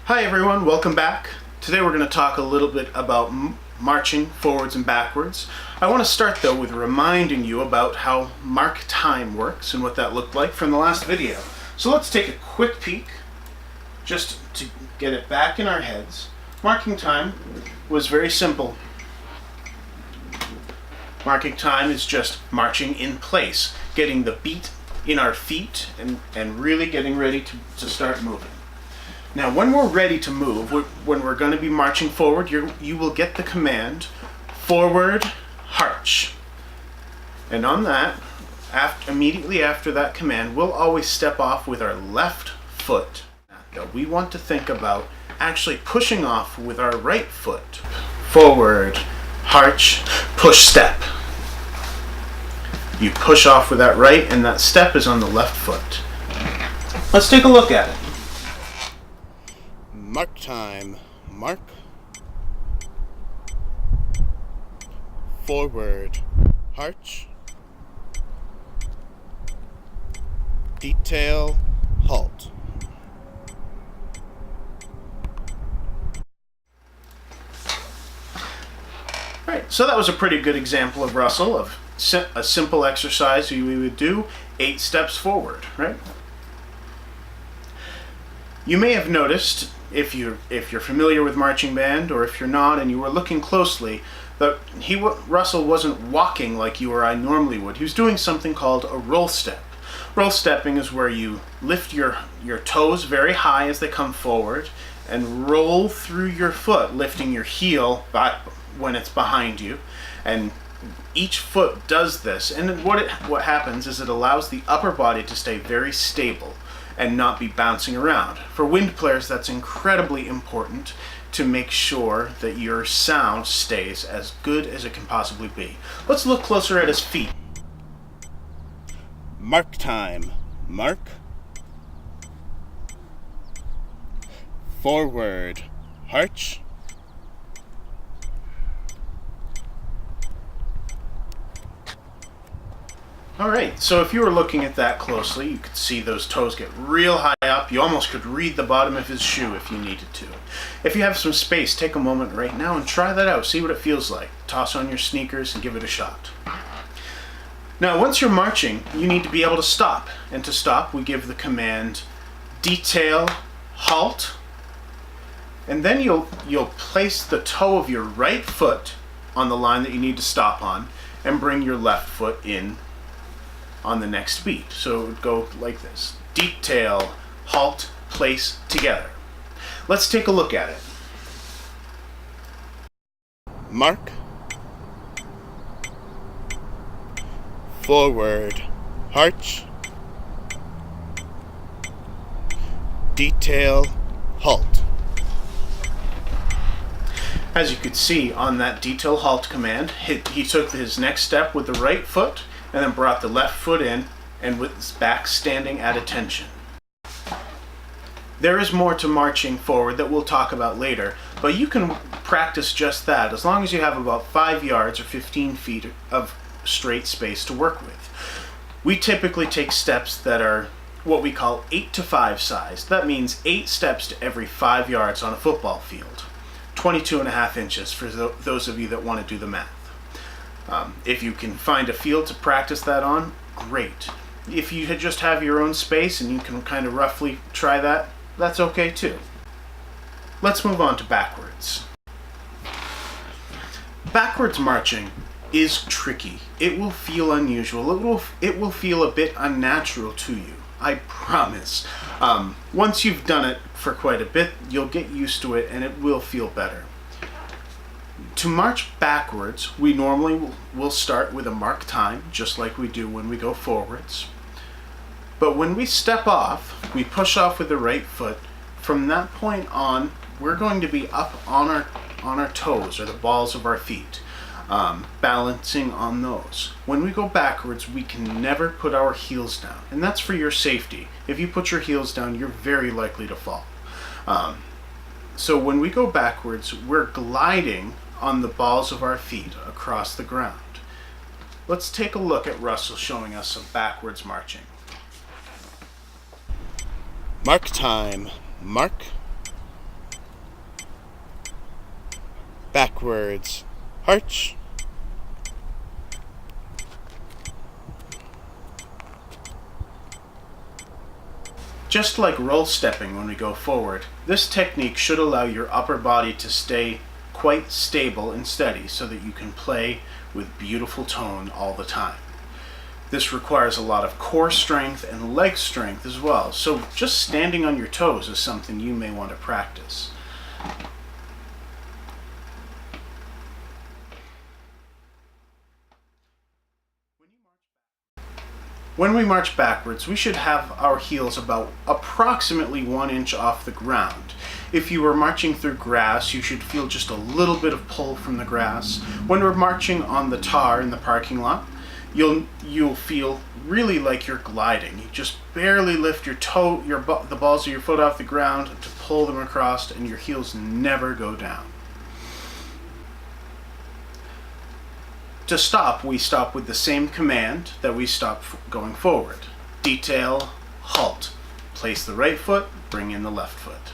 Hi everyone, welcome back. Today we're going to talk a little bit about marching forwards and backwards. I want to start though with reminding you about how mark time works and what that looked like from the last video. So let's take a quick peek just to get it back in our heads. Marking time was very simple. Marking time is just marching in place, getting the beat in our feet and really getting ready to start moving. Now, when we're ready to move, when we're going to be marching forward, you will get the command, forward, march. And on that, immediately after that command, we'll always step off with our left foot. Now, we want to think about actually pushing off with our right foot. Forward, march, push, step. You push off with that right, and that step is on the left foot. Let's take a look at it. Mark time. Mark. Forward. March. Detail. Halt. Right, so that was a pretty good example of Russell, of a simple exercise we would do 8 steps forward, right? You may have noticed, if you're familiar with marching band, or if you're not and you were looking closely, that Russell wasn't walking like you or I normally would. He was doing something called a roll step. Roll stepping is where you lift your toes very high as they come forward and roll through your foot, lifting your heel back when it's behind you. And each foot does this, and what happens is it allows the upper body to stay very stable and not be bouncing around. For wind players, that's incredibly important to make sure that your sound stays as good as it can possibly be. Let's look closer at his feet. Mark time. Mark. Forward. March. Alright, so if you were looking at that closely, you could see those toes get real high up. You almost could read the bottom of his shoe if you needed to. If you have some space, take a moment right now and try that out. See what it feels like. Toss on your sneakers and give it a shot. Now, once you're marching, you need to be able to stop. And to stop, we give the command, detail, halt. And then you'll place the toe of your right foot on the line that you need to stop on and bring your left foot in on the next beat. So it would go like this. Detail, halt, place, together. Let's take a look at it. Mark. Forward. March. Detail, halt. As you could see on that detail halt command, he took his next step with the right foot and then brought the left foot in, and with his back standing at attention. There is more to marching forward that we'll talk about later, but you can practice just that as long as you have about 5 yards or 15 feet of straight space to work with. We typically take steps that are what we call 8 to 5 size. That means 8 steps to every 5 yards on a football field. 22.5 inches for those of you that want to do the math. If you can find a field to practice that on, great. If you just have your own space and you can kind of roughly try that, that's okay too. Let's move on to backwards. Backwards marching is tricky. It will feel unusual. It will feel a bit unnatural to you, I promise. Once you've done it for quite a bit, you'll get used to it and it will feel better. To march backwards, we normally will start with a mark time, just like we do when we go forwards. But when we step off, we push off with the right foot. From that point on, we're going to be up on our toes, or the balls of our feet, balancing on those. When we go backwards, we can never put our heels down, and that's for your safety. If you put your heels down, you're very likely to fall. So when we go backwards, we're gliding on the balls of our feet across the ground. Let's take a look at Russell showing us some backwards marching. Mark time. Mark. backwards, arch. Just like roll stepping when we go forward, this technique should allow your upper body to stay quite stable and steady so that you can play with beautiful tone all the time. This requires a lot of core strength and leg strength as well, so just standing on your toes is something you may want to practice. When we march backwards, we should have our heels about approximately 1 inch off the ground. If you were marching through grass, you should feel just a little bit of pull from the grass. When we're marching on the tar in the parking lot, you'll feel really like you're gliding. You just barely lift your toe, the balls of your foot off the ground to pull them across, and your heels never go down. To stop, we stop with the same command that we stop going forward. Detail, halt. Place the right foot, bring in the left foot.